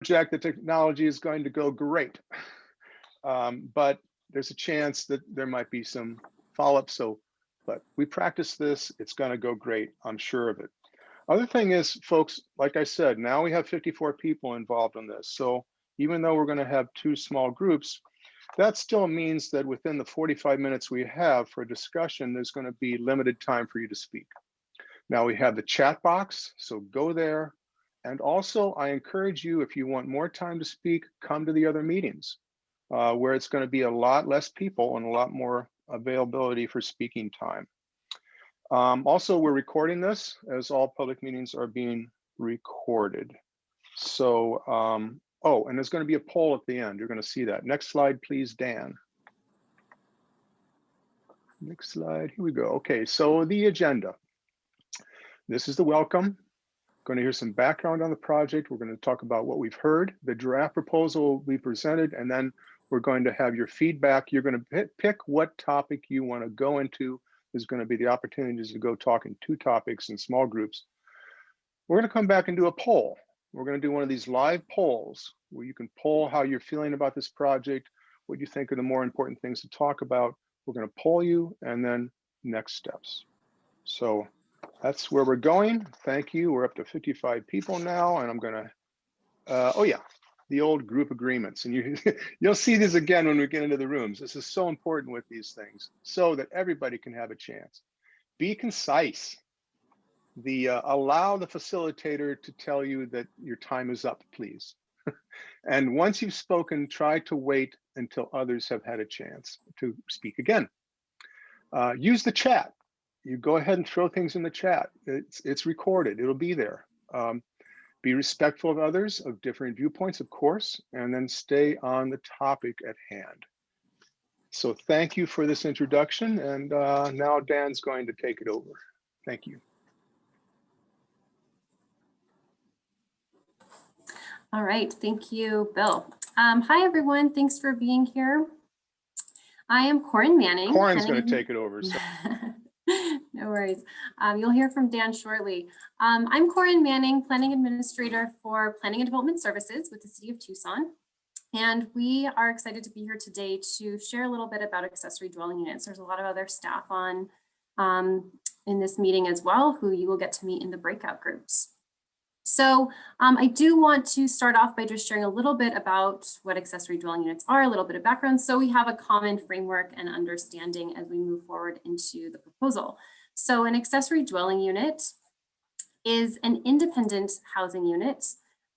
project, the technology is going to go great. But there's a chance that there might be some follow-up. But we practice this, it's going to go great. I'm sure of it. Other thing is, folks, like I said, now we have 54 people involved in this. So even though we're going to have 2 small groups, that still means that within the 45 minutes we have for a discussion, there's going to be limited time for you to speak. Now we have the chat box, so go there. And also, I encourage you, if you want more time to speak, come to the other meetings where it's going to be a lot less people and a lot more availability for speaking time. Also, we're recording this, as all public meetings are being recorded. So, oh, and there's going to be a poll at the end. You're going to see that. Next slide, please, Dan. Next slide. Here we go. Okay, so the agenda. This is the welcome. Going to hear some background on the project. We're going to talk about what we've heard. The draft proposal will be presented, and then we're going to have your feedback. You're going to pick what topic you want to go into. There's going to be the opportunities to go talk in 2 topics in small groups. We're going to come back and do a poll. We're going to do one of these live polls where you can poll how you're feeling about this project, what you think are the more important things to talk about. We're going to poll you, and then next steps. So that's where we're going. Thank you. We're up to 55 people now, and I'm going to, oh yeah, the old group agreements. And you'll see these again when we get into the rooms. This is so important with these things so that everybody can have a chance. Be concise. Allow the facilitator to tell you that your time is up, please. And once you've spoken, try to wait until others have had a chance to speak again. Use the chat. You go ahead and throw things in the chat. It's recorded, it'll be there. Be respectful of others, of different viewpoints, of course, and then stay on the topic at hand. So thank you for this introduction, and now Dan's going to take it over. Thank you. All right, thank you, Bill. Hi, everyone. Thanks for being here. I am Corin Manning. Corin's going to take it over. So. No worries. You'll hear from Dan shortly. I'm Corin Manning, Planning Administrator for Planning and Development Services with the City of Tucson. And we are excited to be here today to share a little bit about accessory dwelling units. There's a lot of other staff on in this meeting as well, who you will get to meet in the breakout groups. So I do want to start off by just sharing a little bit about what accessory dwelling units are, a little bit of background, so we have a common framework and understanding as we move forward into the proposal. So an accessory dwelling unit is an independent housing unit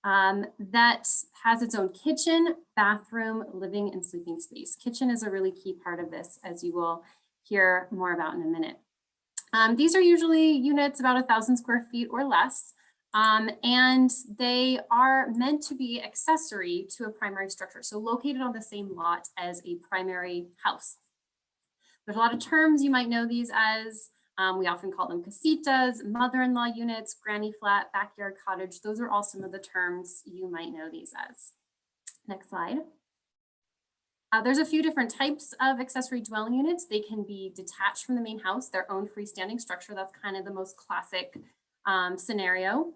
that has its own kitchen, bathroom, living, and sleeping space. Kitchen is a really key part of this, as you will hear more about in a minute. These are usually units about 1,000 square feet or less. And they are meant to be accessory to a primary structure, so located on the same lot as a primary house. There's a lot of terms you might know these as. We often call them casitas, mother-in-law units, granny flat, backyard cottage. Those are all some of the terms you might know these as. Next slide. There's a few different types of accessory dwelling units. They can be detached from the main house, their own freestanding structure. That's kind of the most classic scenario.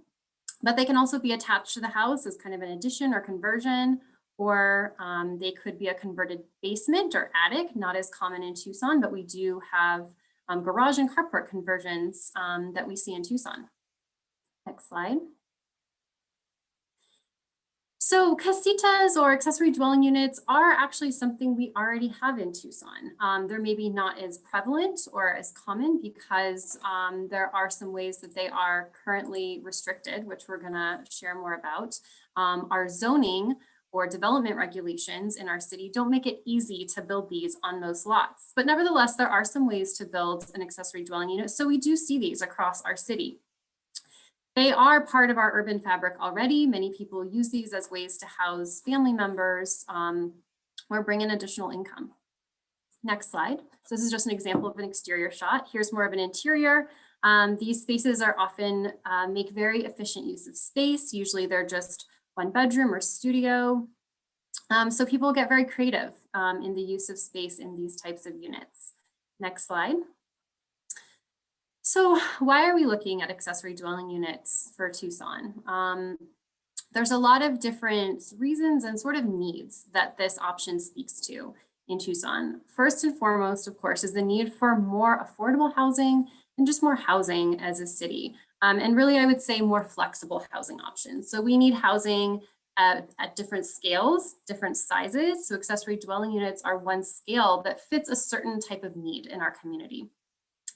But they can also be attached to the house as kind of an addition or conversion, or they could be a converted basement or attic, not as common in Tucson, but we do have garage and carport conversions that we see in Tucson. Next slide. So casitas or accessory dwelling units are actually something we already have in Tucson. They're maybe not as prevalent or as common because there are some ways that they are currently restricted, which we're gonna share more about. Our zoning or development regulations in our city don't make it easy to build these on most lots. But nevertheless, there are some ways to build an accessory dwelling unit. So we do see these across our city. They are part of our urban fabric already. Many people use these as ways to house family members or bring in additional income. Next slide. So this is just an example of an exterior shot. Here's more of an interior. These spaces are often make very efficient use of space. Usually they're just one bedroom or studio. So people get very creative in the use of space in these types of units. Next slide. So why are we looking at accessory dwelling units for Tucson? There's a lot of different reasons and sort of needs that this option speaks to in Tucson. First and foremost, of course, is the need for more affordable housing and just more housing as a city. And really, I would say more flexible housing options. So we need housing at different scales, different sizes. So accessory dwelling units are one scale that fits a certain type of need in our community.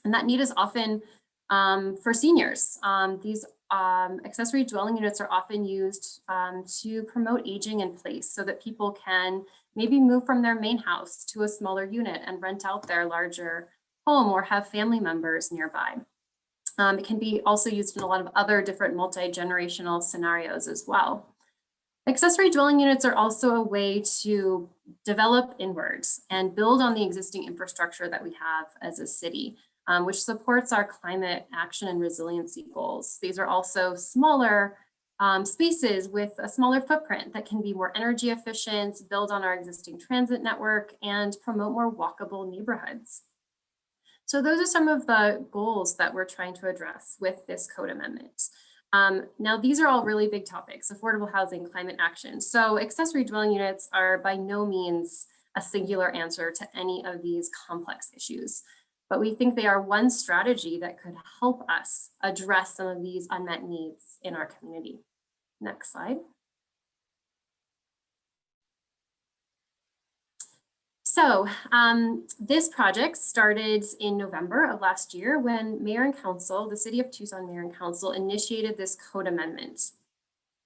And that need is often for seniors. These accessory dwelling units are often used to promote aging in place so that people can maybe move from their main house to a smaller unit and rent out their larger home or have family members nearby. It can be also used in a lot of other different multi-generational scenarios as well. Accessory dwelling units are also a way to develop inwards and build on the existing infrastructure that we have as a city, which supports our climate action and resiliency goals. These are also smaller spaces with a smaller footprint that can be more energy efficient, build on our existing transit network, and promote more walkable neighborhoods. So those are some of the goals that we're trying to address with this code amendment. Now, these are all really big topics: affordable housing, climate action. So accessory dwelling units are by no means a singular answer to any of these complex issues, but we think they are one strategy that could help us address some of these unmet needs in our community. Next slide. So this project started in November of last year when Mayor and Council, the City of Tucson Mayor and Council, initiated this code amendment.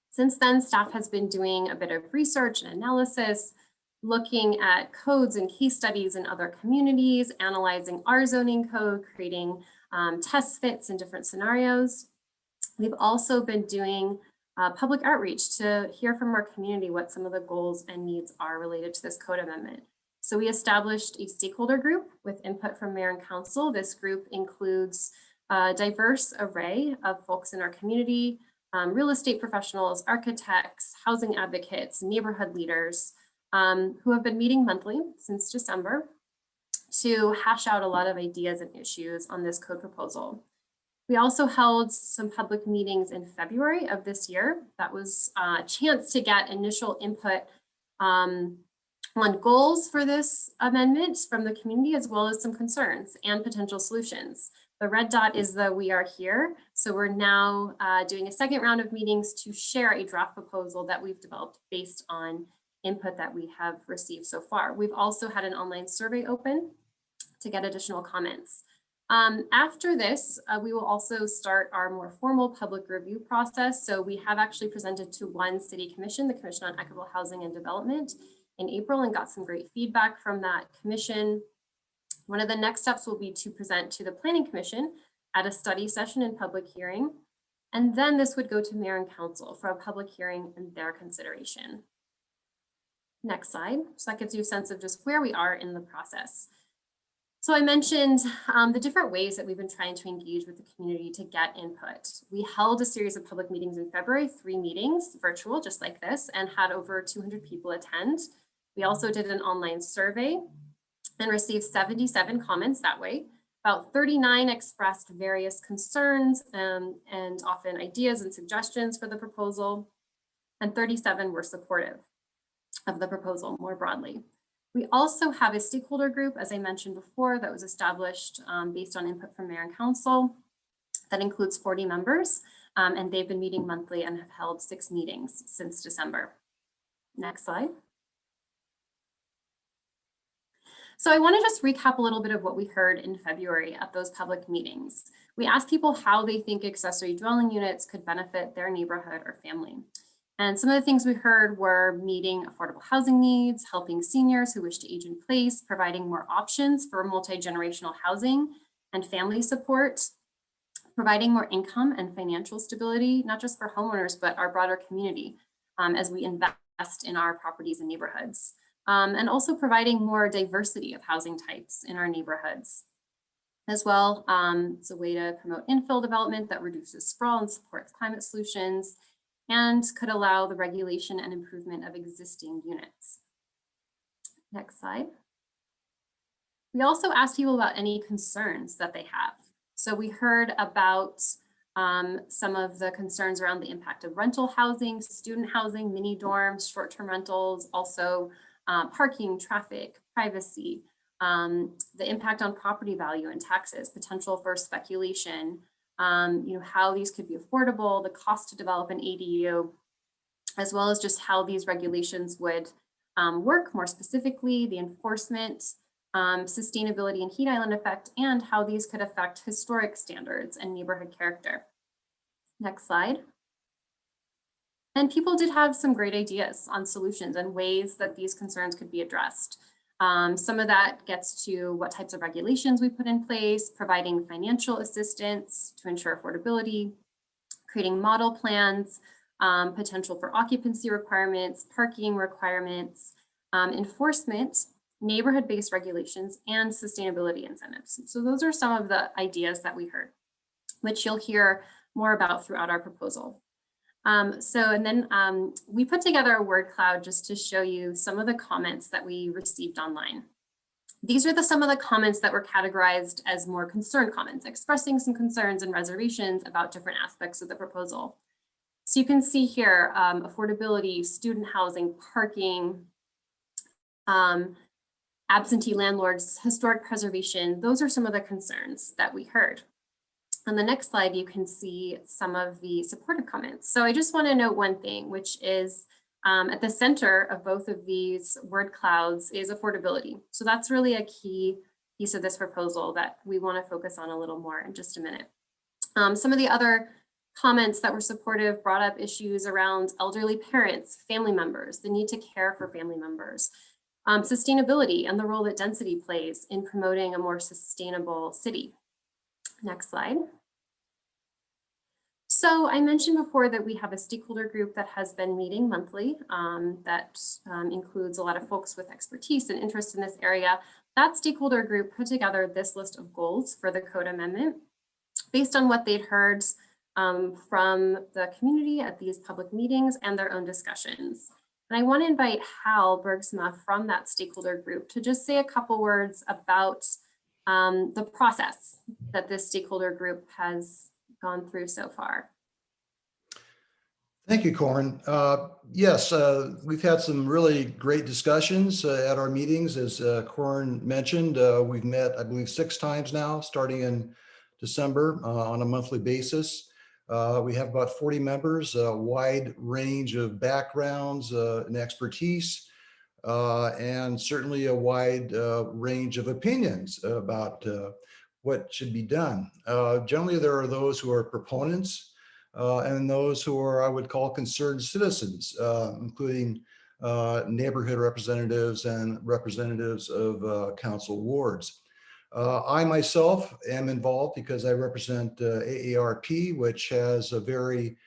Since then, staff has been doing a bit of research and analysis, looking at codes and case studies in other communities, analyzing our zoning code, creating test fits in different scenarios. We've also been doing public outreach to hear from our community what some of the goals and needs are related to this code amendment. So we established a stakeholder group with input from Mayor and Council. This group includes a diverse array of folks in our community, real estate professionals, architects, housing advocates, neighborhood leaders, who have been meeting monthly since December to hash out a lot of ideas and issues on this code proposal. We also held some public meetings in February of this year. That was a chance to get initial input on goals for this amendment from the community, as well as some concerns and potential solutions. The red dot is the "we are here." So we're now doing a second round of meetings to share a draft proposal that we've developed based on input that we have received so far. We've also had an online survey open to get additional comments. After this, we will also start our more formal public review process. So we have actually presented to one city commission, the Commission on Equitable Housing and Development, in April, and got some great feedback from that commission. One of the next steps will be to present to the Planning Commission at a study session and public hearing. And then this would go to Mayor and Council for a public hearing and their consideration. Next slide. So that gives you a sense of just where we are in the process. So I mentioned the different ways that we've been trying to engage with the community to get input. We held a series of public meetings in February, 3 meetings, virtual, just like this, and had over 200 people attend. We also did an online survey and received 77 comments that way. About 39 expressed various concerns and often ideas and suggestions for the proposal, and 37 were supportive of the proposal more broadly. We also have a stakeholder group, as I mentioned before, that was established based on input from Mayor and Council. That includes 40 members, and they've been meeting monthly and have held 6 meetings since December. Next slide. So I want to just recap a little bit of what we heard in February at those public meetings. We asked people how they think accessory dwelling units could benefit their neighborhood or family. And some of the things we heard were meeting affordable housing needs, helping seniors who wish to age in place, providing more options for multi-generational housing and family support, providing more income and financial stability, not just for homeowners, but our broader community as we invest in our properties and neighborhoods. And also providing more diversity of housing types in our neighborhoods. As well, it's a way to promote infill development that reduces sprawl and supports climate solutions, and could allow the regulation and improvement of existing units. Next slide. We also asked people about any concerns that they have. So we heard about some of the concerns around the impact of rental housing, student housing, mini dorms, short-term rentals, also parking, traffic, privacy, the impact on property value and taxes, potential for speculation, how these could be affordable, the cost to develop an ADU, as well as just how these regulations would work more specifically, the enforcement, sustainability and heat island effect, and how these could affect historic standards and neighborhood character. Next slide. And people did have some great ideas on solutions and ways that these concerns could be addressed. Some of that gets to what types of regulations we put in place, providing financial assistance to ensure affordability, creating model plans, potential for occupancy requirements, parking requirements, enforcement, neighborhood-based regulations, and sustainability incentives. So those are some of the ideas that we heard, which you'll hear more about throughout our proposal. And then we put together a word cloud just to show you some of the comments that we received online. These are some of the comments that were categorized as more concern comments, expressing some concerns and reservations about different aspects of the proposal. So you can see here, affordability, student housing, parking, absentee landlords, historic preservation. Those are some of the concerns that we heard. On the next slide, you can see some of the supportive comments. So I just want to note one thing, which is at the center of both of these word clouds is affordability. So that's really a key piece of this proposal that we want to focus on a little more in just a minute. Some of the other comments that were supportive brought up issues around elderly parents, family members, the need to care for family members, sustainability and the role that density plays in promoting a more sustainable city. Next slide. So I mentioned before that we have a stakeholder group that has been meeting monthly that includes a lot of folks with expertise and interest in this area. That stakeholder group put together this list of goals for the code amendment based on what they'd heard from the community at these public meetings and their own discussions. And I want to invite Hal Bergsma from that stakeholder group to just say a couple words about the process that this stakeholder group has gone through so far. Thank you, Corin. Yes, we've had some really great discussions at our meetings. As Corin mentioned, we've met, I believe, 6 times now, starting in December on a monthly basis. We have about 40 members, a wide range of backgrounds and expertise, and certainly a wide range of opinions about what should be done. Generally, there are those who are proponents and those who are, I would call, concerned citizens, including neighborhood representatives and representatives of council wards. I myself am involved because I represent AARP, which has a very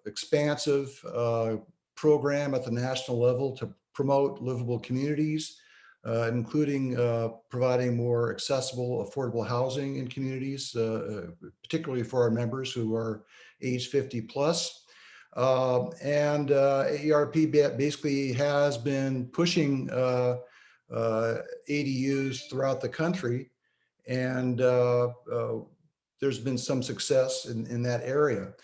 expansive program at the national level to promote livable communities, including providing more accessible, affordable housing in communities, particularly for our members who are age 50 plus. And AARP basically has been pushing ADUs throughout the country, and there's been some success in that area.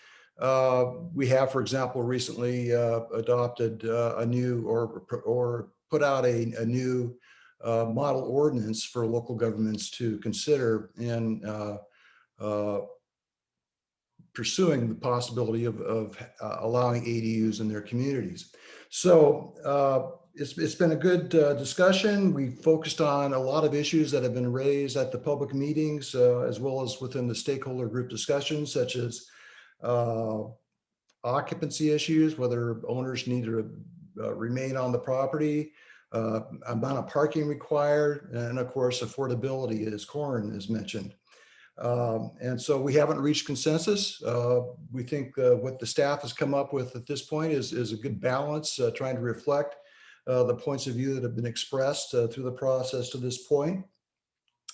We have, for example, recently adopted a new or put out a new model ordinance for local governments to consider in pursuing the possibility of allowing ADUs in their communities. So it's been a good discussion. We focused on a lot of issues that have been raised at the public meetings, as well as within the stakeholder group discussions, such as occupancy issues, whether owners need to remain on the property, amount of parking required, and of course, affordability, as Corin has mentioned. And so we haven't reached consensus. We think what the staff has come up with at this point is a good balance, trying to reflect the points of view that have been expressed through the process to this point.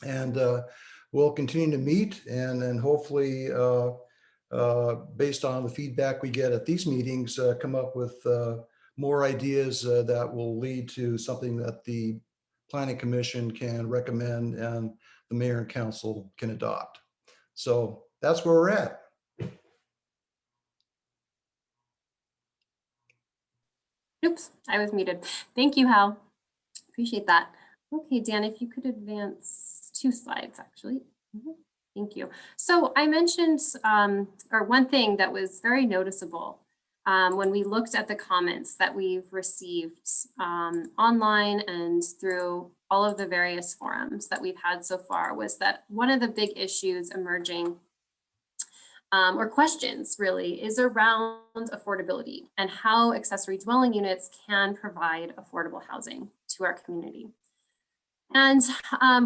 And we'll continue to meet and hopefully, based on the feedback we get at these meetings, come up with more ideas that will lead to something that the Planning Commission can recommend and the mayor and council can adopt. So that's where we're at. Oops, I was muted. Thank you, Hal. Appreciate that. Okay, Dan, if you could advance 2 slides, actually. Thank you. So I mentioned, or one thing that was very noticeable when we looked at the comments that we've received online and through all of the various forums that we've had so far was that one of the big issues emerging or questions really is around affordability and how accessory dwelling units can provide affordable housing to our community. And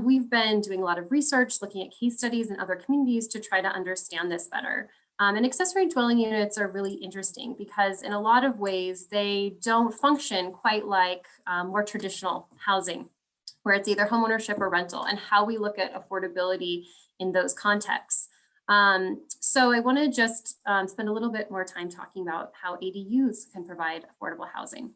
we've been doing a lot of research, looking at case studies in other communities to try to understand this better. And accessory dwelling units are really interesting because in a lot of ways, they don't function quite like more traditional housing, where it's either homeownership or rental, and how we look at affordability in those contexts. So I want to just spend a little bit more time talking about how ADUs can provide affordable housing.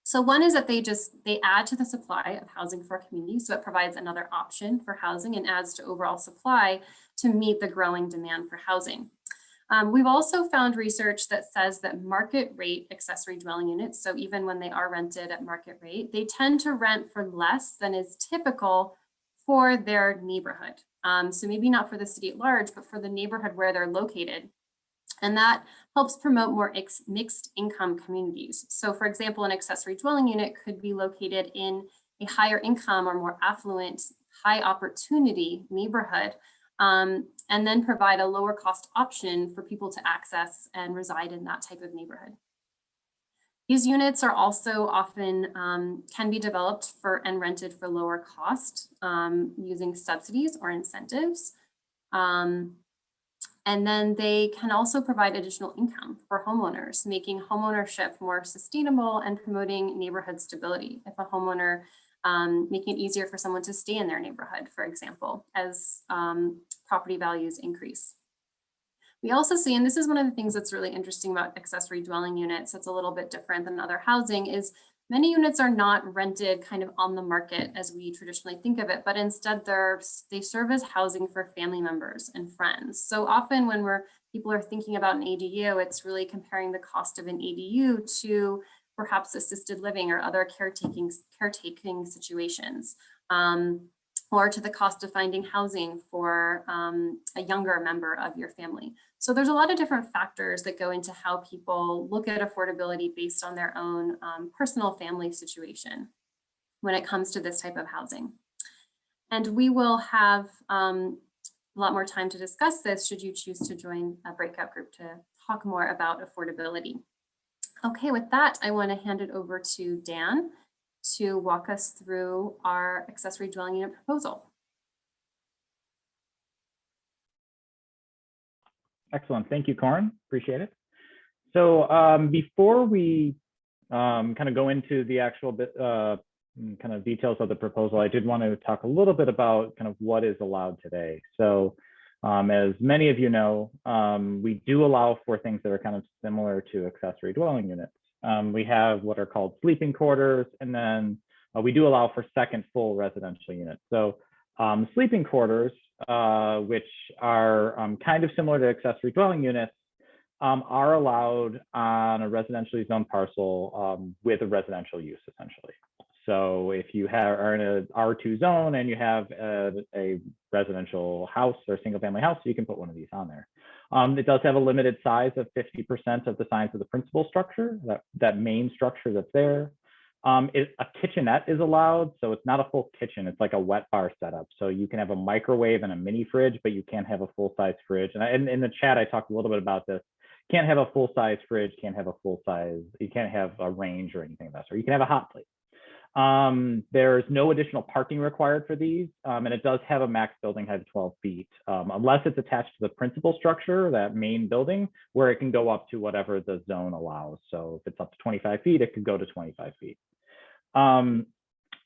So one is that they add to the supply of housing for a community. So it provides another option for housing and adds to overall supply to meet the growing demand for housing. We've also found research that says that market rate accessory dwelling units, so even when they are rented at market rate, they tend to rent for less than is typical for their neighborhood. So maybe not for the city at large, but for the neighborhood where they're located. And that helps promote more mixed income communities. So for example, an accessory dwelling unit could be located in a higher income or more affluent, high opportunity neighborhood, and then provide a lower cost option for people to access and reside in that type of neighborhood. These units are also often can be developed for and rented for lower cost using subsidies or incentives. And then they can also provide additional income for homeowners, making homeownership more sustainable and promoting neighborhood stability. If a homeowner, making it easier for someone to stay in their neighborhood, for example, as property values increase. We also see, and this is one of the things that's really interesting about accessory dwelling units that's a little bit different than other housing, is many units are not rented kind of on the market as we traditionally think of it, but instead they serve as housing for family members and friends. So often when people are thinking about an ADU, it's really comparing the cost of an ADU to perhaps assisted living or other caretaking situations, or to the cost of finding housing for a younger member of your family. So there's a lot of different factors that go into how people look at affordability based on their own personal family situation when it comes to this type of housing. And we will have a lot more time to discuss this should you choose to join a breakout group to talk more about affordability. Okay, with that, I want to hand it over to Dan to walk us through our accessory dwelling unit proposal. Excellent. Thank you, Corin. Appreciate it. So before we kind of go into the actual kind of details of the proposal, I did want to talk a little bit about kind of what is allowed today. So as many of you know, we do allow for things that are kind of similar to accessory dwelling units. We have what are called sleeping quarters, and then we do allow for second full residential units. So sleeping quarters, which are kind of similar to accessory dwelling units, are allowed on a residentially zoned parcel with a residential use, essentially. So if you are in an R2 zone and you have a residential house or single family house, you can put one of these on there. It does have a limited size of 50% of the size of the principal structure, that main structure that's there. A kitchenette is allowed, so it's not a full kitchen, it's like a wet bar setup. So you can have a microwave and a mini fridge, but you can't have a full-size fridge. And in the chat, I talked a little bit about this. Can't have a full-size fridge, can't have a full-size, you can't have a range or anything of that sort. You can have a hot plate. There's no additional parking required for these, and it does have a max building height of 12 feet, unless it's attached to the principal structure, that main building, where it can go up to whatever the zone allows. So if it's up to 25 feet, it could go to 25 feet.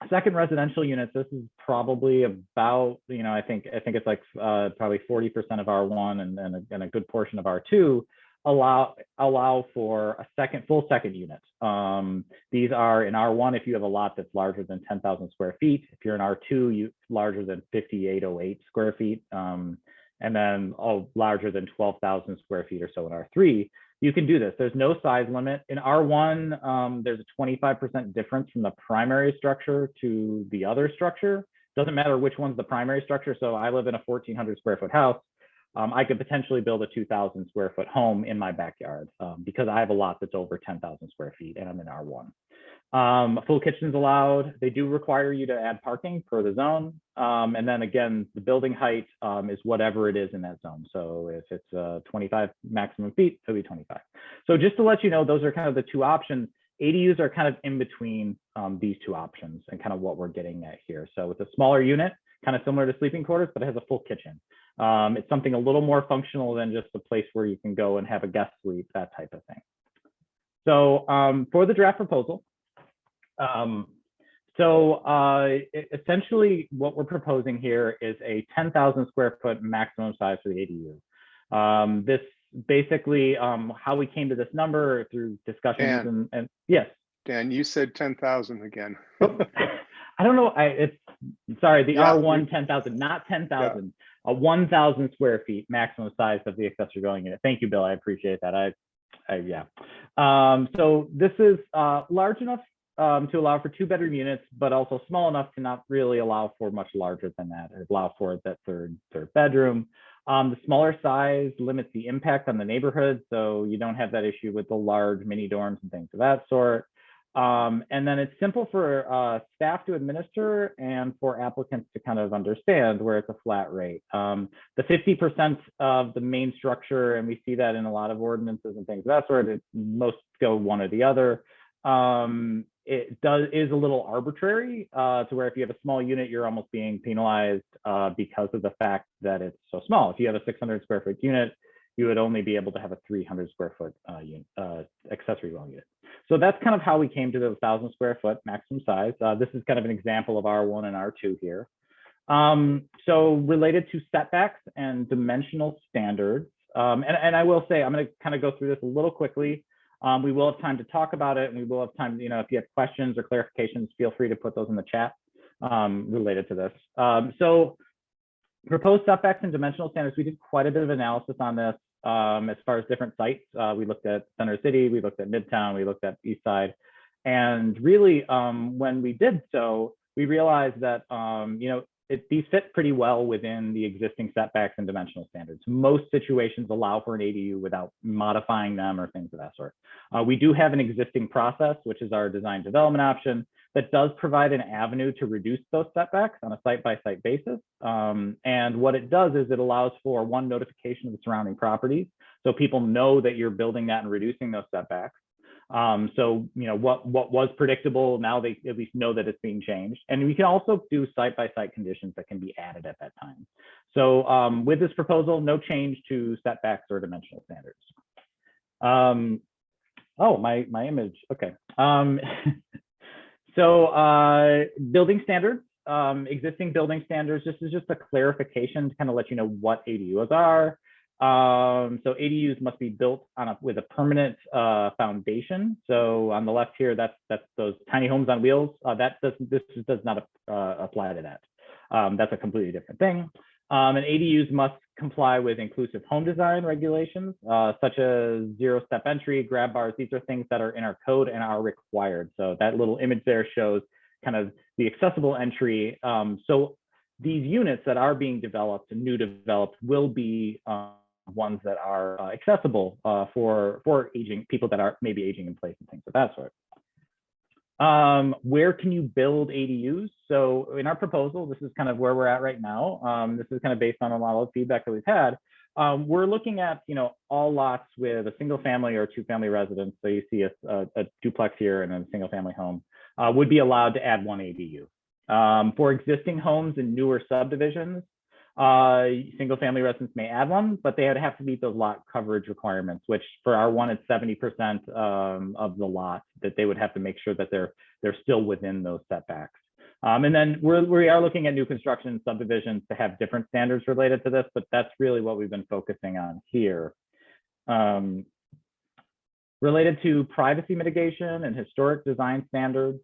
Second residential units, this is probably about, I think it's like probably 40% of R1 and a good portion of R2 allow for a full second unit. These are in R1 if you have a lot that's larger than 10,000 square feet. If you're in R2, larger than 5,808 square feet. and then larger than 12,000 square feet or so in R3, you can do this. There's no size limit. In R1, there's a 25% difference from the primary structure to the other structure. Doesn't matter which one's the primary structure. So I live in a 1,400 square foot house. I could potentially build a 2,000 square foot home in my backyard because I have a lot that's over 10,000 square feet and I'm in R1. Full kitchen's allowed. They do require you to add parking per the zone. And then again, the building height is whatever it is in that zone. So if it's 25 maximum feet, it'll be 25. So just to let you know, those are kind of the two options. ADUs are kind of in between these two options and kind of what we're getting at here. So it's a smaller unit, kind of similar to sleeping quarters, but it has a full kitchen. It's something a little more functional than just a place where you can go and have a guest suite, that type of thing. So for the draft proposal, essentially what we're proposing here is a 10,000 square foot maximum size for the ADU. This basically how we came to this number through discussions and yes. Dan, you said 10,000 again. I don't know. Sorry, the R1 10,000, not 10,000. A 1,000 square feet maximum size of the accessory dwelling unit. Thank you, Bill. I appreciate that. Yeah. So this is large enough to allow for 2-bedroom units, but also small enough to not really allow for much larger than that. It allows for that third bedroom. The smaller size limits the impact on the neighborhood, so you don't have that issue with the large mini dorms and things of that sort. And then it's simple for staff to administer and for applicants to kind of understand where it's a flat rate. The 50% of the main structure, and we see that in a lot of ordinances and things of that sort, most go one or the other. It is a little arbitrary to where if you have a small unit, you're almost being penalized because of the fact that it's so small. If you have a 600 square foot unit, you would only be able to have a 300 square foot accessory dwelling unit. So that's kind of how we came to the 1,000 square foot maximum size. This is kind of an example of R1 and R2 here. So related to setbacks and dimensional standards, and I will say, I'm going to kind of go through this a little quickly. We will have time to talk about it, and we will have time, if you have questions or clarifications, feel free to put those in the chat related to this. So proposed setbacks and dimensional standards, we did quite a bit of analysis on this as far as different sites. We looked at Center City, we looked at Midtown, we looked at East Side. And really, when we did so, we realized that, these fit pretty well within the existing setbacks and dimensional standards. Most situations allow for an ADU without modifying them or things of that sort. We do have an existing process, which is our design development option, that does provide an avenue to reduce those setbacks on a site-by-site basis. And what it does is it allows for one notification of the surrounding properties, so people know that you're building that and reducing those setbacks. So, what was predictable, now they at least know that it's being changed. And we can also do site-by-site conditions that can be added at that time. So with this proposal, no change to setbacks or dimensional standards. Oh, my image, okay. So building standards, existing building standards, this is just a clarification to kind of let you know what ADUs are. So ADUs must be built with a permanent foundation. So on the left here, that's those tiny homes on wheels. This does not apply to that. That's a completely different thing. And ADUs must comply with inclusive home design regulations, such as zero-step entry, grab bars. These are things that are in our code and are required. So that little image there shows kind of the accessible entry. So these units that are being developed, new developed, will be ones that are accessible for aging people that are maybe aging in place and things of that sort. Where can you build ADUs? So in our proposal, this is kind of where we're at right now. This is kind of based on a lot of feedback that we've had. We're looking at all lots with a single family or 2-family residence. So you see a duplex here and a single family home would be allowed to add 1 ADU. For existing homes in newer subdivisions, single family residents may add 1, but they would have to meet those lot coverage requirements, which for R1 it's 70% of the lot, that they would have to make sure that they're still within those setbacks. And then we are looking at new construction subdivisions to have different standards related to this, but that's really what we've been focusing on here. Related to privacy mitigation and historic design standards,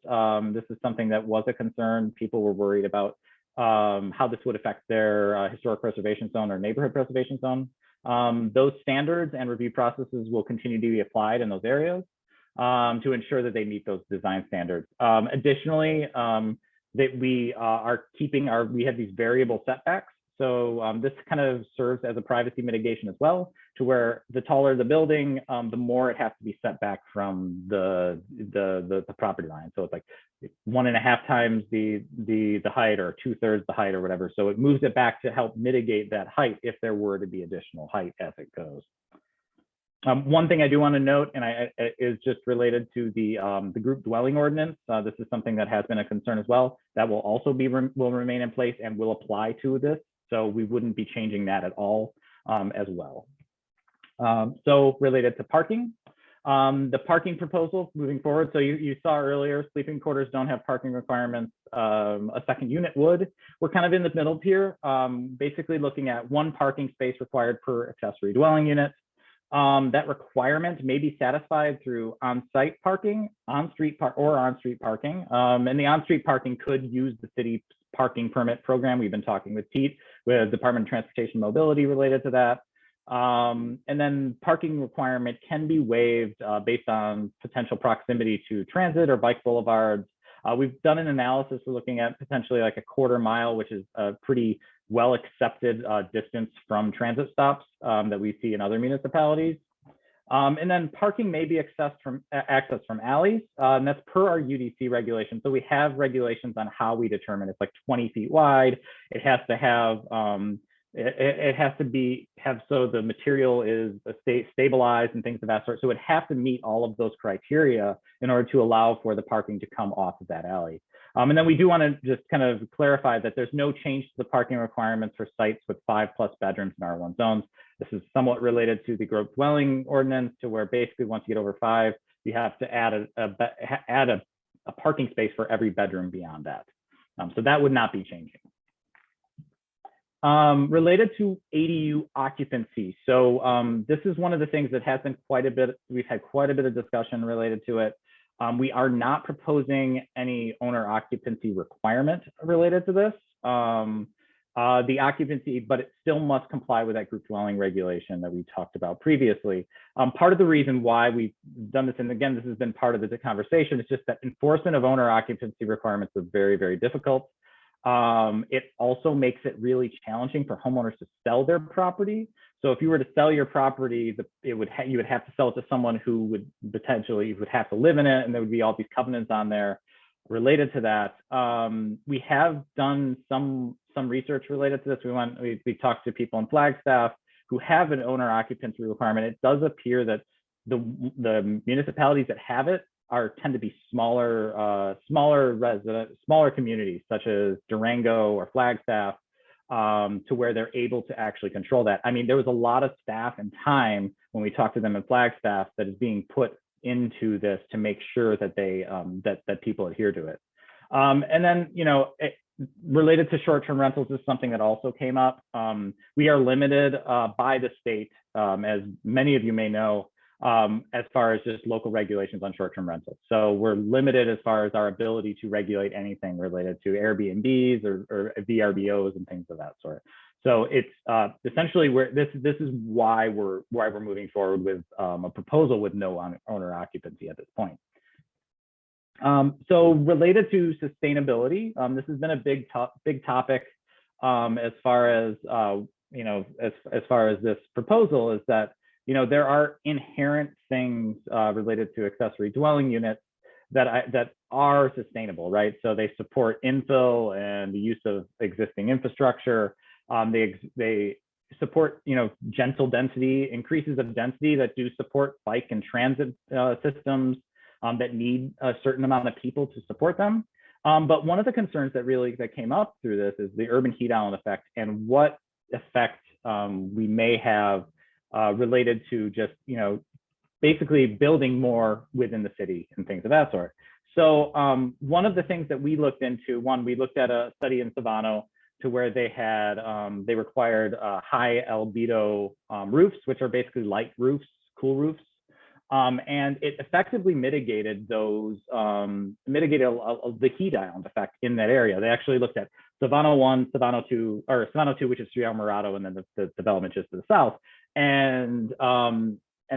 this is something that was a concern. People were worried about how this would affect their historic preservation zone or neighborhood preservation zone. Those standards and review processes will continue to be applied in those areas to ensure that they meet those design standards. Additionally, that we we have these variable setbacks. So this kind of serves as a privacy mitigation as well, to where the taller the building, the more it has to be set back from the property line. So it's like 1.5 times the height, or 2/3 the height, or whatever. So it moves it back to help mitigate that height if there were to be additional height as it goes. One thing I do want to note, and is just related to the group dwelling ordinance. This is something that has been a concern as well. That will also will remain in place and will apply to this. So we wouldn't be changing that at all as well. So related to parking, the parking proposal moving forward. So you saw earlier, sleeping quarters don't have parking requirements. A second unit would. We're kind of in the middle here, basically looking at 1 parking space required per accessory dwelling unit. That requirement may be satisfied through on-site parking, on-street parking. And the on-street parking could use the city's parking permit program. We've been talking with Pete, with Department of Transportation Mobility related to that. And then parking requirement can be waived based on potential proximity to transit or bike boulevards. We've done an analysis. We're looking at potentially like a 1/4 mile, which is a pretty well accepted distance from transit stops that we see in other municipalities. And then parking may be accessed from alleys, and that's per our UDC regulation. So we have regulations on how we determine. It's like 20 feet wide. It has to have so the material is stabilized and things of that sort. So it has to meet all of those criteria in order to allow for the parking to come off of that alley. And then we do want to just kind of clarify that there's no change to the parking requirements for sites with 5+ bedrooms in R1 zones. This is somewhat related to the group dwelling ordinance, to where basically once you get over 5, you have to add a parking space for every bedroom beyond that. So that would not be changing. Related to ADU occupancy. So this is one of the things that has been we've had quite a bit of discussion related to it. We are not proposing any owner occupancy requirement related to this. The occupancy, but it still must comply with that group dwelling regulation that we talked about previously. Part of the reason why we've done this, and again, this has been part of the conversation, is just that enforcement of owner occupancy requirements is very, very difficult. It also makes it really challenging for homeowners to sell their property. So if you were to sell your property, you would have to sell it to someone who would have to live in it, and there would be all these covenants on there related to that. We have done some research related to this. We talked to people in Flagstaff who have an owner occupancy requirement. It does appear that the municipalities that have it tend to be smaller communities, such as Durango or Flagstaff, to where they're able to actually control that. I mean, there was a lot of staff and time when we talked to them in Flagstaff that is being put into this to make sure that they that people adhere to it. And then, related to short-term rentals is something that also came up. We are limited by the state, as many of you may know, as far as just local regulations on short-term rentals. So we're limited as far as our ability to regulate anything related to Airbnbs or VRBOs and things of that sort. So it's essentially this is why we're moving forward with a proposal with no owner occupancy at this point. So related to sustainability, this has been a big topic as far as as far as this proposal is that there are inherent things related to accessory dwelling units that are sustainable, right? So they support infill and the use of existing infrastructure. They support gentle density, increases of density that do support bike and transit systems that need a certain amount of people to support them. But one of the concerns that came up through this is the urban heat island effect, and what effect we may have related to just basically building more within the city and things of that sort. So one of the things that we looked into, we looked at a study in Savano to where they had they required high albedo roofs, which are basically light roofs, cool roofs. And it effectively mitigated those, the heat island effect in that area. They actually looked at Savannah 1, Savannah 2, or Savannah 2, which is 3 Alvarado, and then the development just to the south. And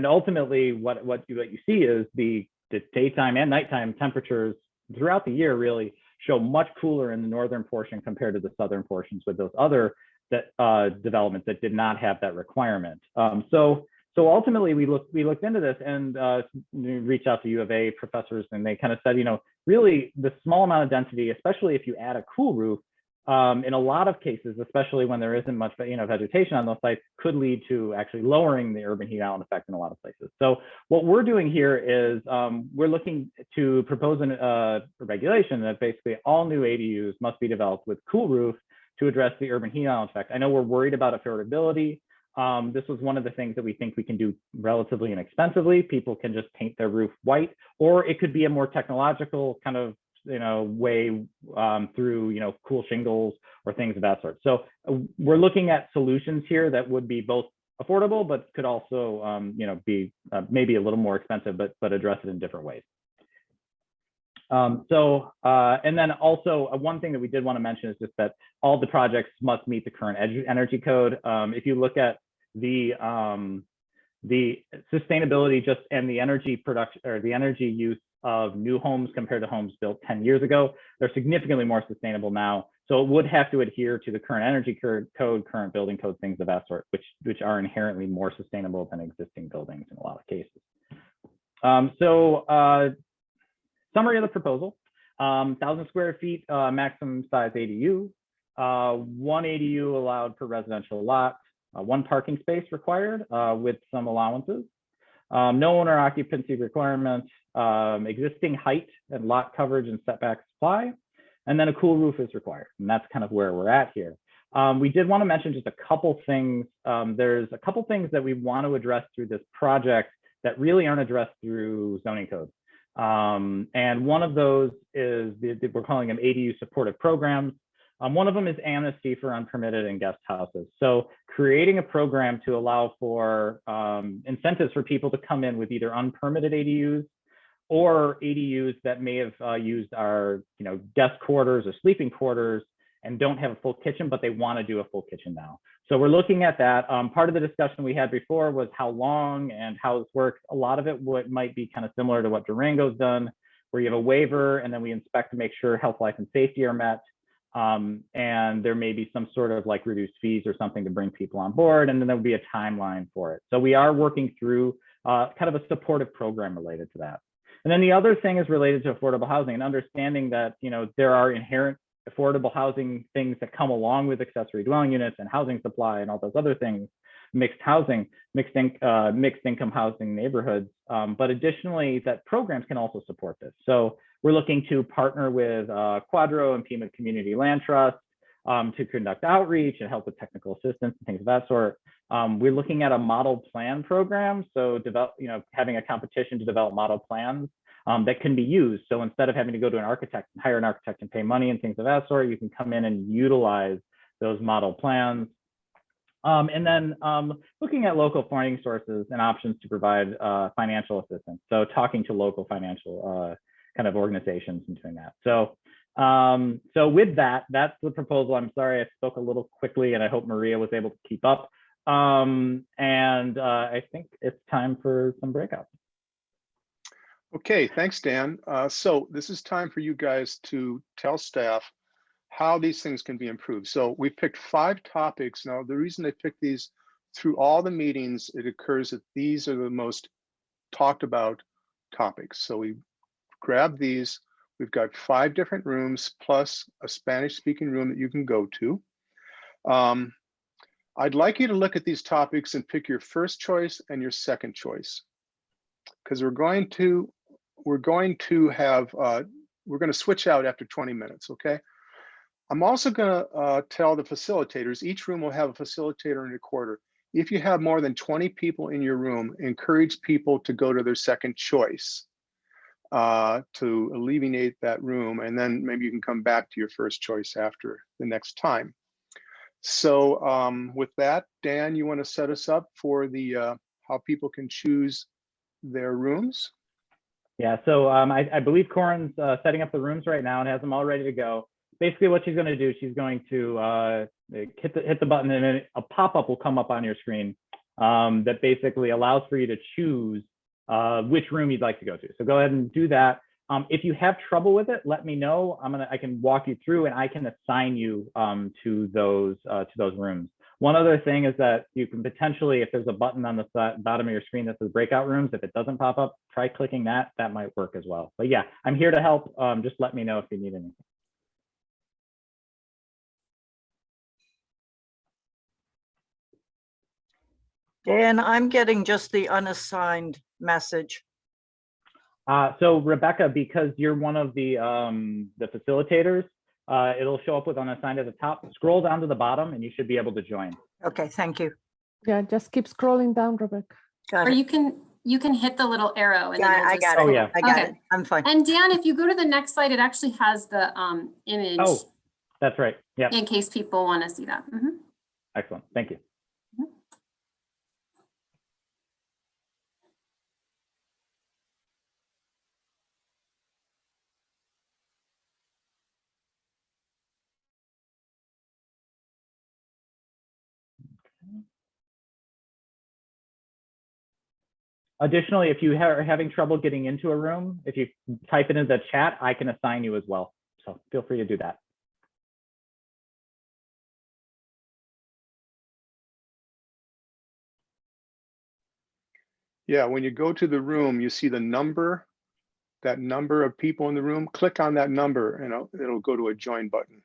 ultimately, what you see is the daytime and nighttime temperatures throughout the year really show much cooler in the northern portion compared to the southern portions with those other developments that did not have that requirement. So ultimately, we looked into this and reached out to U of A professors, and they kind of said, really the small amount of density, especially if you add a cool roof, in a lot of cases, especially when there isn't much vegetation on those sites, could lead to actually lowering the urban heat island effect in a lot of places. So what we're doing here is we're looking to propose a regulation that basically all new ADUs must be developed with cool roof to address the urban heat island effect. I know we're worried about affordability. This was one of the things that we think we can do relatively inexpensively. People can just paint their roof white, or it could be a more technological kind of way through cool shingles or things of that sort. So we're looking at solutions here that would be both affordable, but could also be maybe a little more expensive, but address it in different ways. And then also one thing that we did want to mention is just that all the projects must meet the current energy code. If you look at the sustainability just and the energy production or the energy use of new homes compared to homes built 10 years ago, they're significantly more sustainable now. So it would have to adhere to the current energy code, current building code, things of that sort, which are inherently more sustainable than existing buildings in a lot of cases. Summary of the proposal: 1,000 square feet maximum size ADU, 1 ADU allowed per residential lot, 1 parking space required with some allowances, no owner occupancy requirement, existing height and lot coverage and setbacks apply, and then a cool roof is required. And that's kind of where we're at here. We did want to mention just a couple things. There's a couple things that we want to address through this project that really aren't addressed through zoning code. And one of those is, we're calling them ADU supportive programs. One of them is amnesty for unpermitted and guest houses. So creating a program to allow for incentives for people to come in with either unpermitted ADUs or ADUs that may have used our guest quarters or sleeping quarters and don't have a full kitchen, but they want to do a full kitchen now. So we're looking at that. Part of the discussion we had before was how long and how this works. A lot of it might be kind of similar to what Durango's done, where you have a waiver and then we inspect to make sure health, life, and safety are met. And there may be some sort of like reduced fees or something to bring people on board, and then there will be a timeline for it. So we are working through kind of a supportive program related to that. And then the other thing is related to affordable housing and understanding that there are inherent affordable housing things that come along with accessory dwelling units and housing supply and all those other things, mixed housing, mixed income housing neighborhoods. But additionally, that programs can also support this. So we're looking to partner with Quadro and Pima Community Land Trust to conduct outreach and help with technical assistance and things of that sort. We're looking at a model plan program. So having a competition to develop model plans that can be used. So instead of having to go to an architect and hire an architect and pay money and things of that sort, you can come in and utilize those model plans. And then looking at local funding sources and options to provide financial assistance. So talking to local financial kind of organizations and doing that. So with that, that's the proposal. I'm sorry I spoke a little quickly, and I hope Maria was able to keep up. And I think it's time for some breakouts. Okay, thanks, Dan. So this is time for you guys to tell staff how these things can be improved. So we picked 5 topics. Now, the reason I picked these through all the meetings, it occurs that these are the most talked about topics. So we grabbed these. We've got 5 different rooms plus a Spanish speaking room that you can go to. I'd like you to look at these topics and pick your first choice and your second choice, because we're going to switch out after 20 minutes, okay? I'm also gonna tell the facilitators, each room will have a facilitator and a recorder. If you have more than 20 people in your room, encourage people to go to their second choice to alleviate that room, and then maybe you can come back to your first choice after the next time. So with that, Dan, you wanna set us up for the how people can choose their rooms. Yeah, so I believe Corin's setting up the rooms right now and has them all ready to go. Basically what she's going to do, she's going to hit the button, and then a pop-up will come up on your screen that basically allows for you to choose which room you'd like to go to. So go ahead and do that. If you have trouble with it, let me know. I can walk you through, and I can assign you to those rooms. One other thing is that you can potentially, if there's a button on the bottom of your screen that says breakout rooms, if it doesn't pop up, try clicking that. That might work as well. But yeah, I'm here to help. Just let me know if you need anything. Dan, I'm getting just the unassigned message. So Rebecca, because you're one of the facilitators, it'll show up with unassigned at the top. Scroll down to the bottom, and you should be able to join. Okay, thank you. Yeah, just keep scrolling down, Rebecca. Got Or it. you can hit the little arrow and Yeah, then it'll I just, got it. Oh, yeah. I got Okay. it. I'm fine. And Dan, if you go to the next slide, it actually has the image Oh, that's right. Yeah, in case people want to see that. Mhm. excellent. Thank you. Additionally, if you are having trouble getting into a room, if you type it into the chat, I can assign you as well. So feel free to do that. Yeah, when you go to the room, you see the number, that number of people in the room. Click on that number and it'll go to a join button.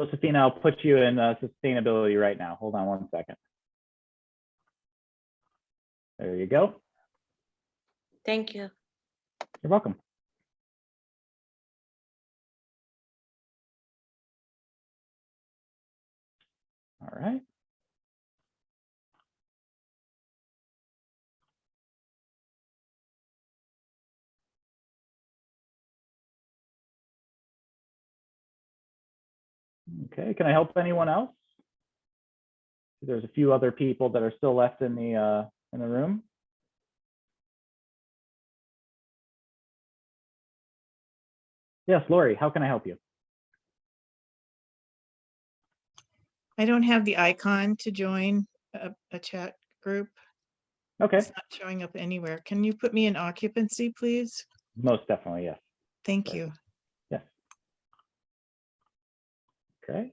Josephina, I'll put you in sustainability right now. Hold on one second. There you go. Thank you. You're welcome. All right. Okay, can I help anyone else? There's a few other people that are still left in the room. Yes, Lori, how can I help you? I don't have the icon to join a chat group. Okay, It's not showing up anywhere. Can you put me in occupancy, please? most definitely, yes. Thank Right. you. Yes. Okay.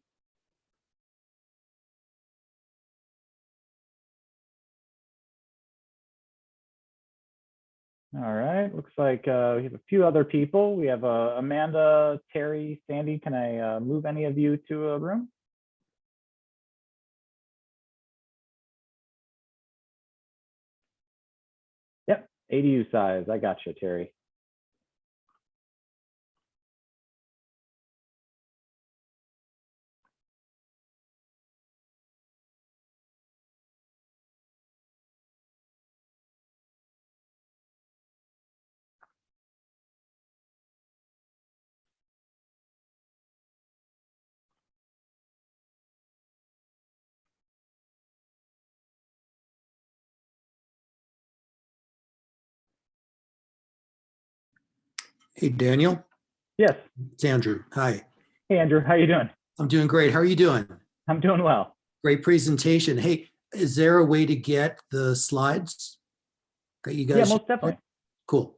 All right, looks like we have a few other people. We have Amanda, Terry, Sandy. Can I move any of you to a room? Yep, ADU size. I got you, Terry. Hey, Daniel, Yes. it's Andrew. Hi, Hey, Andrew, how you doing? I'm doing great. How are you doing? I'm doing well. Great presentation. Hey, is there a way to get the slides that you guys? Yeah, most definitely. Cool.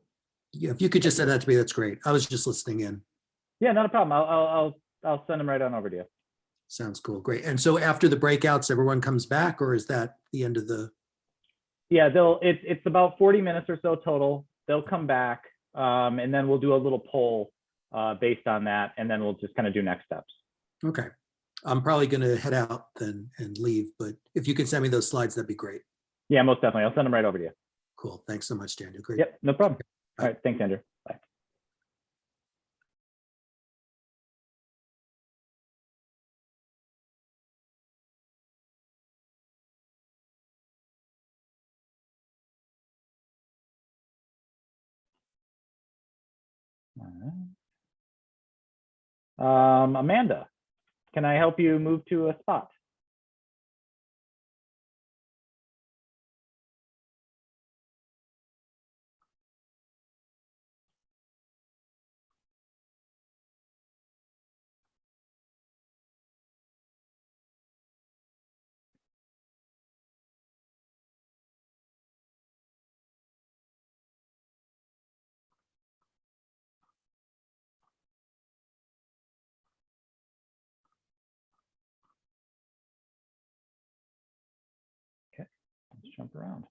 Yeah, if you could just send that to me, that's great. I was just listening in. Yeah, not a problem. I'll send them right on over to you. Sounds cool. Great. And so after the breakouts, everyone comes back, or is that the end of the? Yeah, it's about 40 minutes or so total. They'll come back, and then we'll do a little poll based on that, and then we'll just kind of do next steps. Okay, I'm probably going to head out then and leave, but if you can send me those slides, that'd be great. Yeah, most definitely. I'll send them right over to you. Cool. Thanks so much, Daniel. Great. Yep, no problem. Bye. All right, thanks, Andrew. Bye. All right. Amanda, can I help you move to a spot? Okay, let's jump around.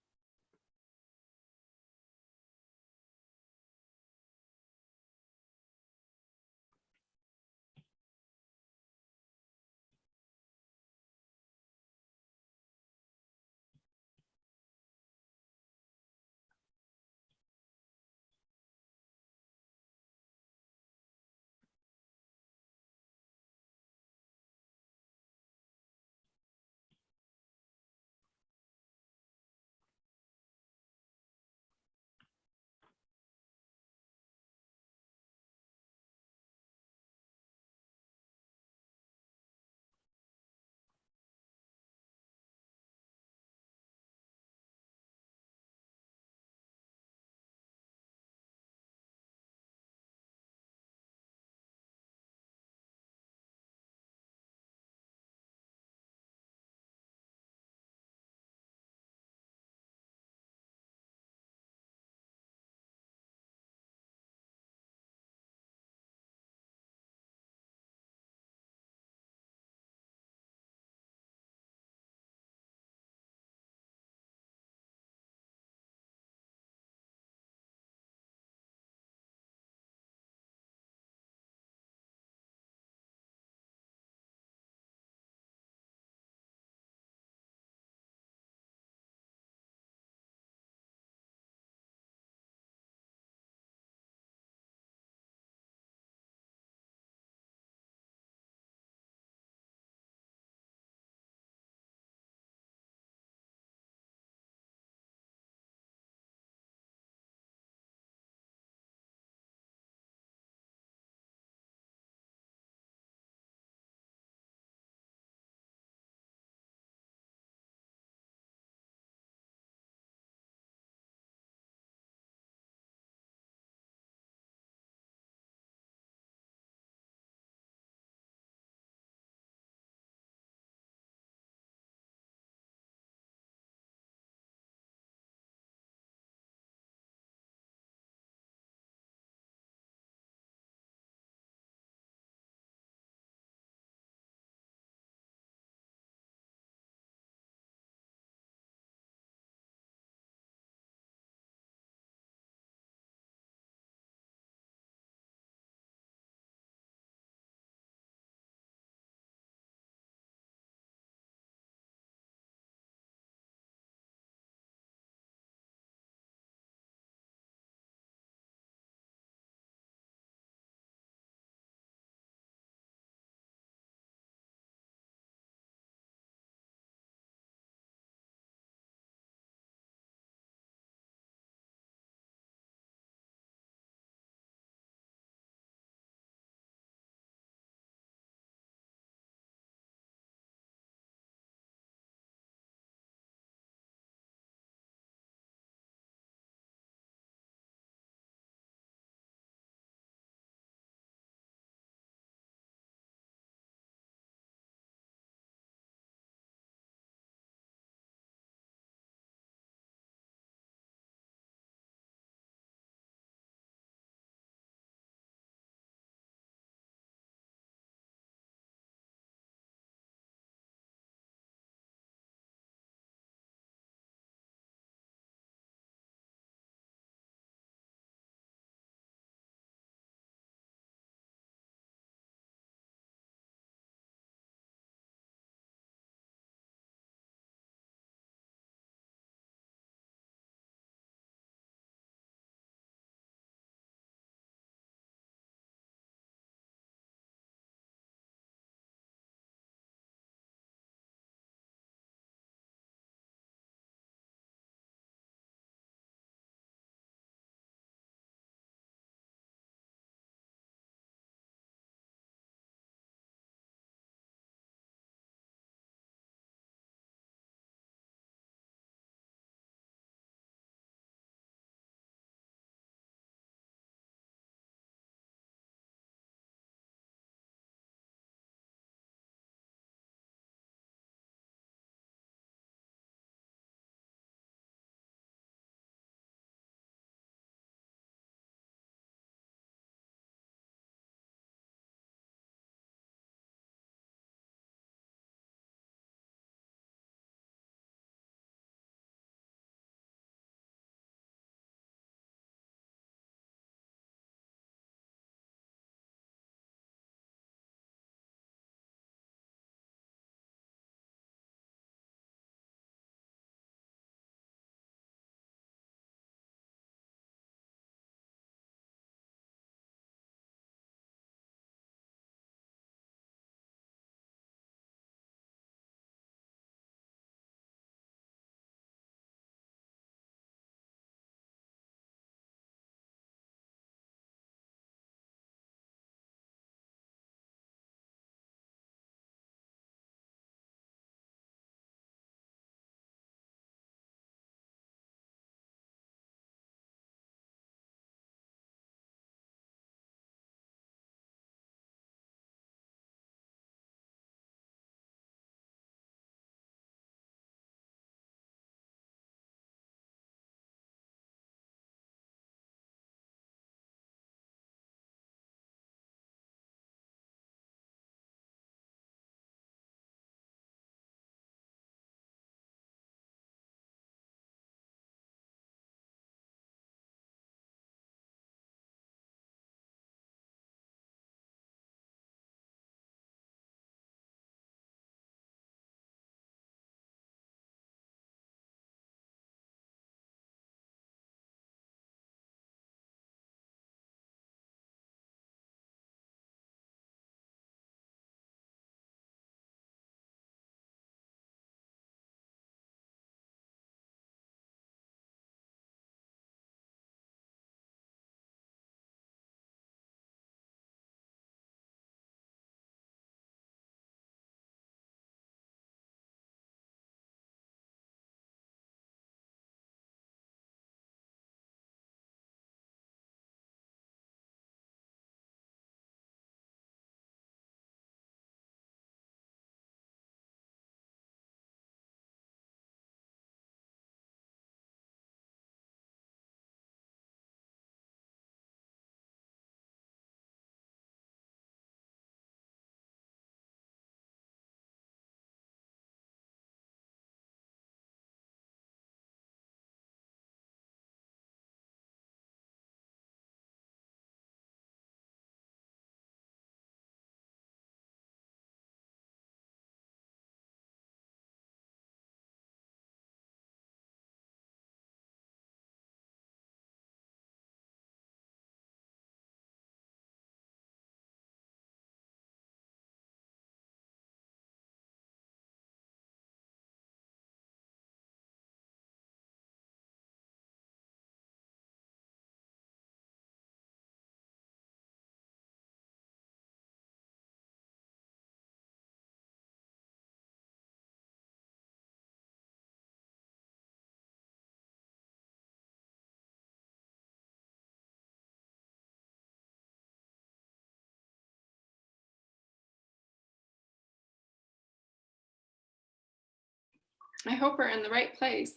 I hope we're in the right place.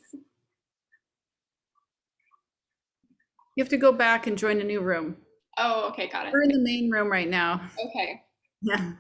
You have to go back and join a new room. Oh, okay, got it. We're in the main room right now. Okay. Yeah.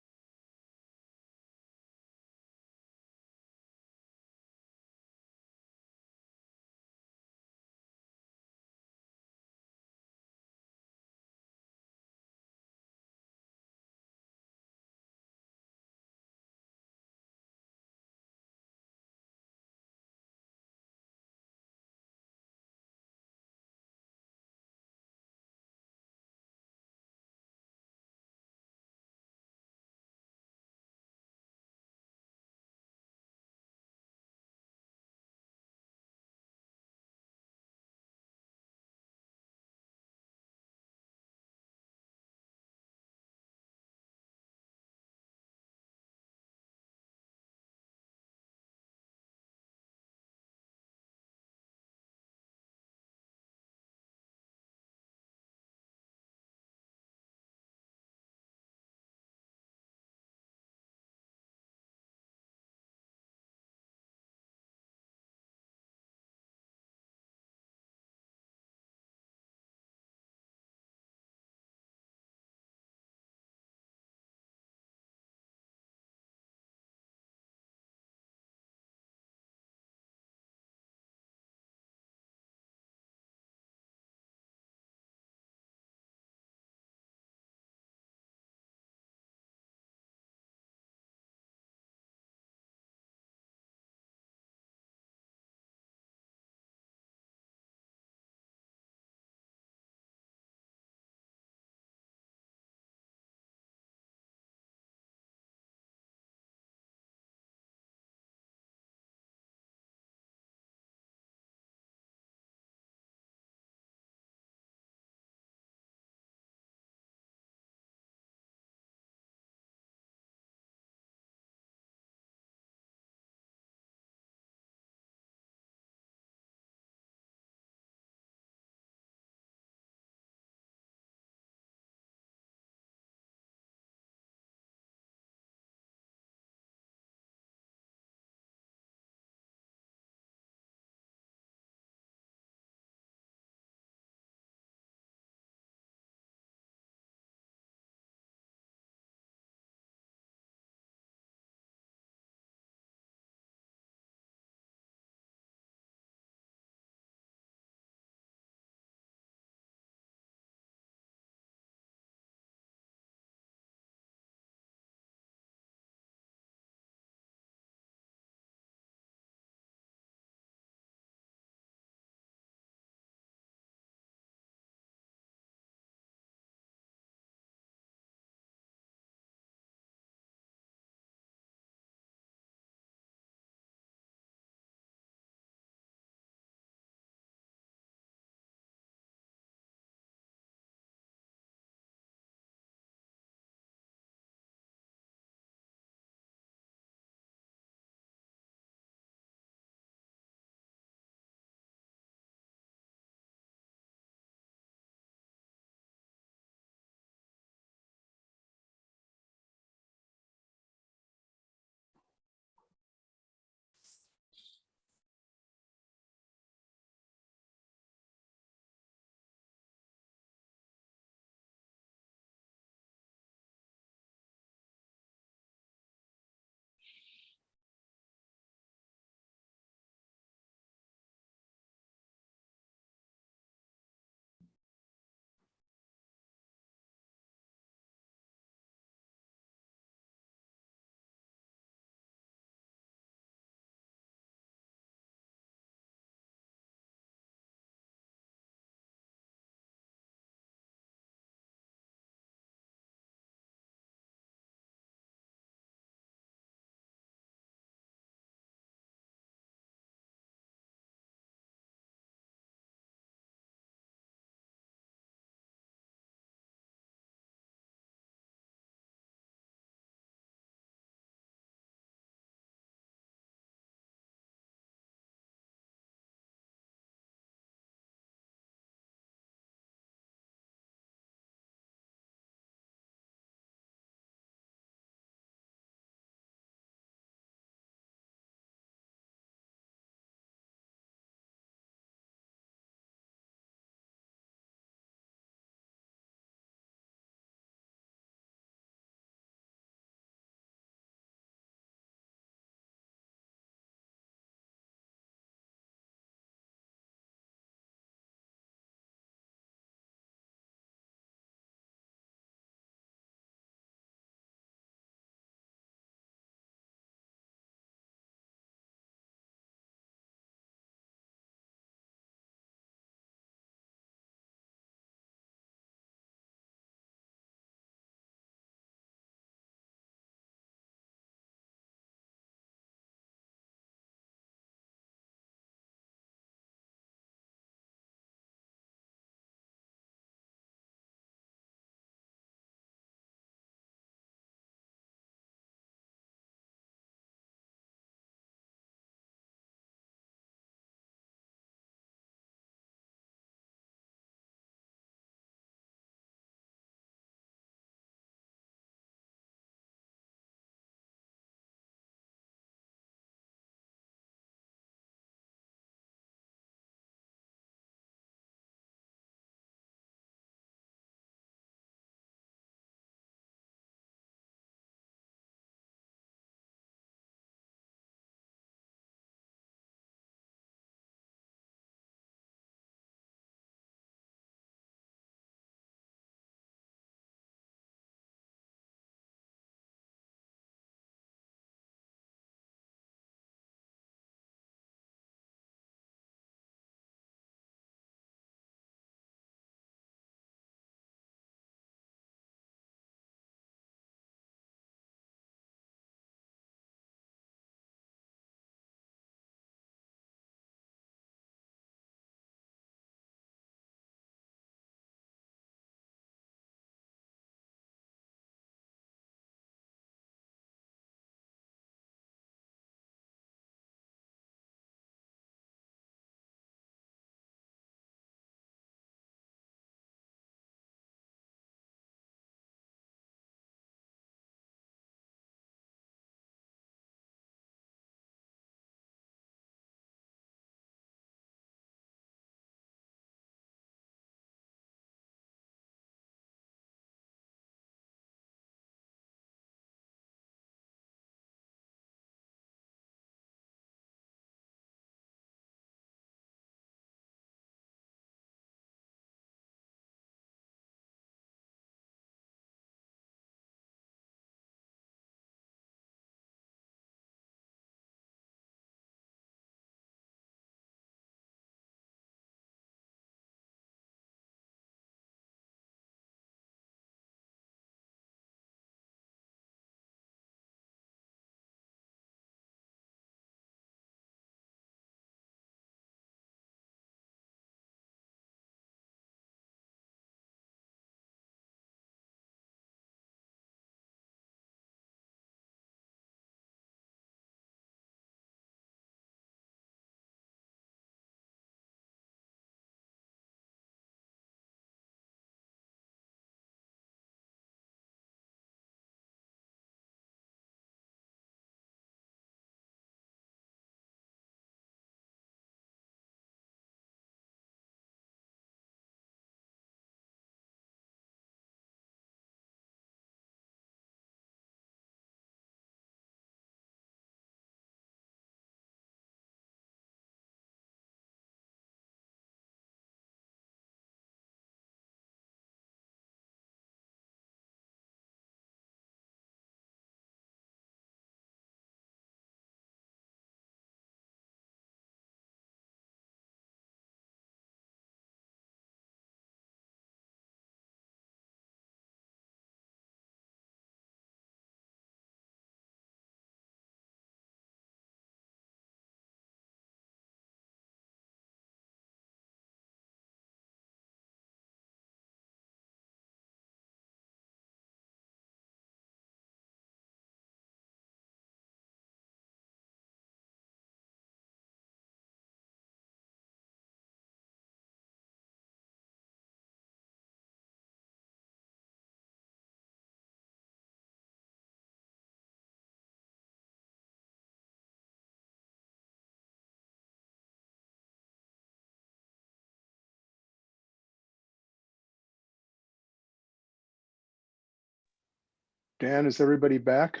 Dan, is everybody back?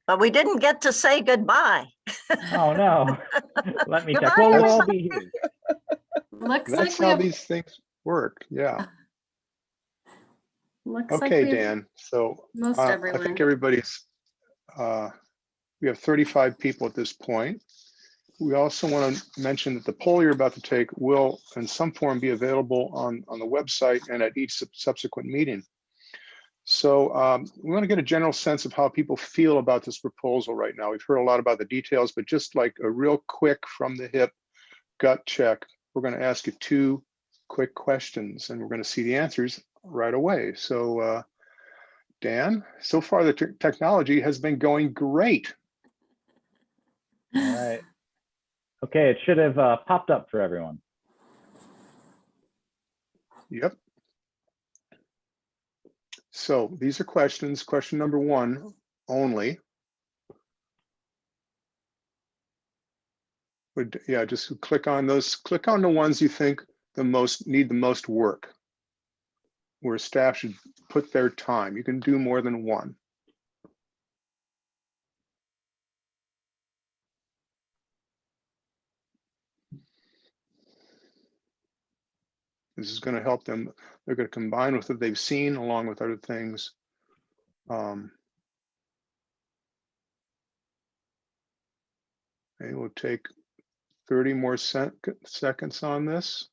But we didn't get to say goodbye. Oh, no. Let me check. Goodbye, Well, we'll all everybody. be here. Looks That's like we how have, these things work. Yeah. looks like Okay, we have Dan. So most I everyone. think everybody's, we have 35 people at this point. We also want to mention that the poll you're about to take will in some form be available on the website and at each subsequent meeting. So we want to get a general sense of how people feel about this proposal right now. We've heard a lot about the details, but just like a real quick from the hip gut check, we're going to ask you 2 quick questions and we're going to see the answers right away. So Dan, so far the technology has been going great. All right. Okay, it should have popped up for everyone. Yep. So these are questions. Question number 1 only. Would, yeah, just click on those. Click on the ones you think need the most work, where staff should put their time. You can do more than one. This is going to help them. They're going to combine with what they've seen along with other things. And we'll take 30 more seconds on this.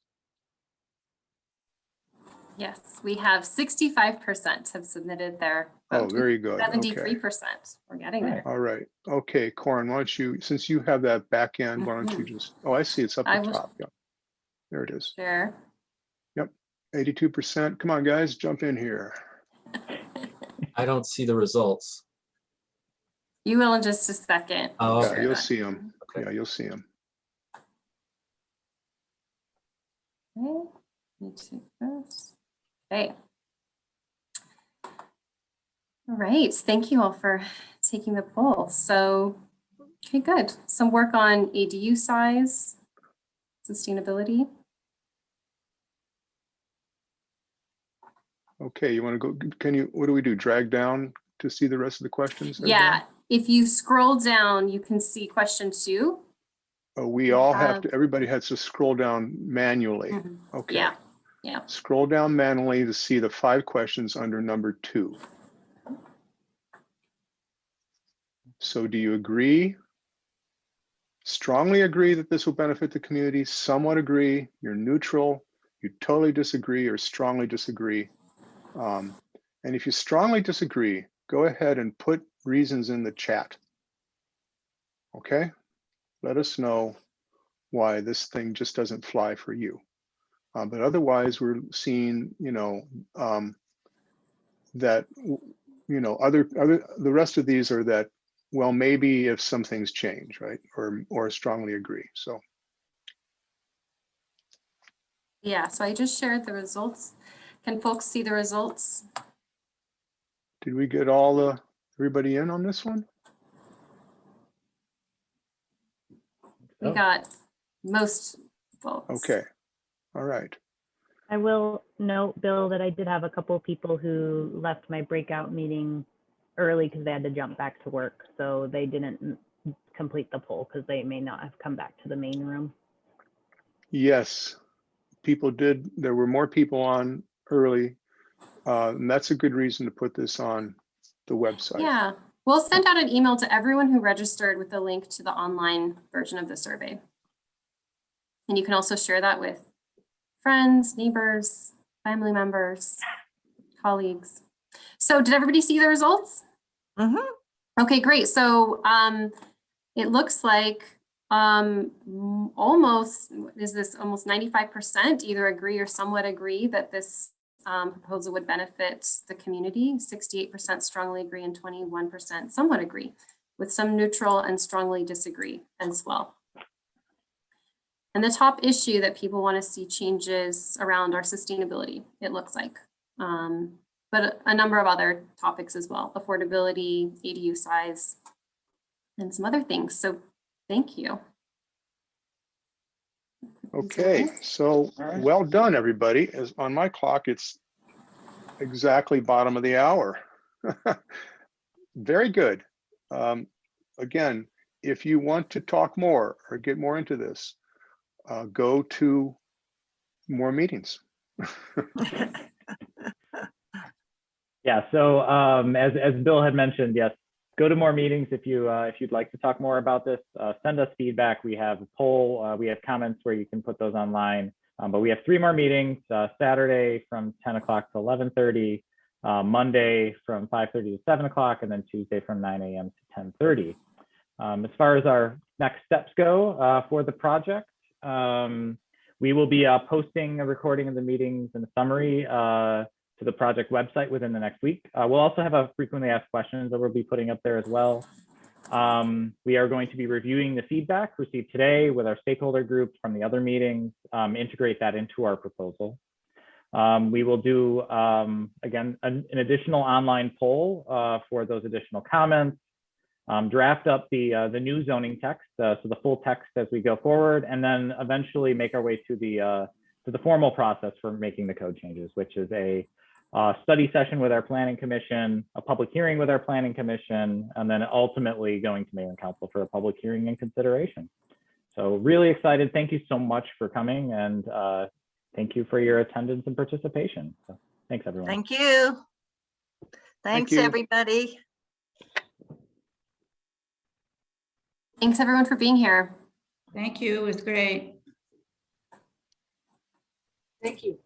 Yes, we have 65% have submitted their Oh, vote. very good. 73%. We're getting there. All right. Okay, Corin, why don't you, since you have that back end, why don't you just, oh, I see it's up I the will top. Yeah, there it is. share. Yep, 82%. Come on, guys, jump in here. I don't see the results. You will in just a second. Oh, Yeah, okay. you'll see them. Okay. Yeah, you'll see them. Okay, let me take this. Okay. All right, thank you all for taking the poll. So, okay, good. Some work on ADU size, sustainability. Okay, you want to go, can you, what do we do? Drag down to see the rest of the questions? there, Yeah, Dan? if you scroll down, you can see question 2. Oh, we all have to, everybody has to scroll down manually. Mhm. Okay. Yeah, yeah. Scroll down manually to see the 5 questions under number 2. So do you agree? Strongly agree that this will benefit the community, somewhat agree, you're neutral, you totally disagree or strongly disagree. And if you strongly disagree, go ahead and put reasons in the chat. Okay? Let us know why this thing just doesn't fly for you. But otherwise, we're seeing, that, the rest of these are that, well, maybe if some things change, right? Or strongly agree, so. Yeah, so I just shared the results. Can folks see the results? Did we get everybody in on this one? We got most votes. Okay, all right. I will note, Bill, that I did have a couple of people who left my breakout meeting early because they had to jump back to work. So they didn't complete the poll because they may not have come back to the main room. Yes, people did. There were more people on early. And that's a good reason to put this on the website. Yeah, we'll send out an email to everyone who registered with the link to the online version of the survey. And you can also share that with friends, neighbors, family members, colleagues. So did everybody see the results? Mhm. Okay, great. So it looks like almost 95% either agree or somewhat agree that this proposal would benefit the community. 68% strongly agree and 21% somewhat agree, with some neutral and strongly disagree as well. And the top issue that people want to see changes around our sustainability, it looks like, but a number of other topics as well, affordability, ADU size, and some other things. So thank you. Okay, so well done, everybody. As on my clock, it's exactly bottom of the hour. Very good. Again, if you want to talk more or get more into this, go to more meetings. Yeah, so as Bill had mentioned, yes, go to more meetings if you'd like to talk more about this. Send us feedback. We have a poll. We have comments where you can put those online. But we have 3 more meetings: Saturday from 10 o'clock to 11:30, Monday from 5:30 to 7 o'clock, and then Tuesday from 9 a.m. to 10:30. As far as our next steps go for the project, we will be posting a recording of the meetings and a summary to the project website within the next week. We'll also have a frequently asked questions that we'll be putting up there as well. We are going to be reviewing the feedback received today with our stakeholder groups from the other meetings, integrate that into our proposal. We will do, again, an additional online poll for those additional comments, draft up the new zoning text, so the full text as we go forward, and then eventually make our way to the formal process for making the code changes, which is a study session with our planning commission, a public hearing with our planning commission, and then ultimately going to mayor and council for a public hearing and consideration. So really excited. Thank you so much for coming, and thank you for your attendance and participation. So, thanks, everyone. Thank you. Thanks, you. everybody. Thanks everyone for being here. Thank you. It was great. Thank you.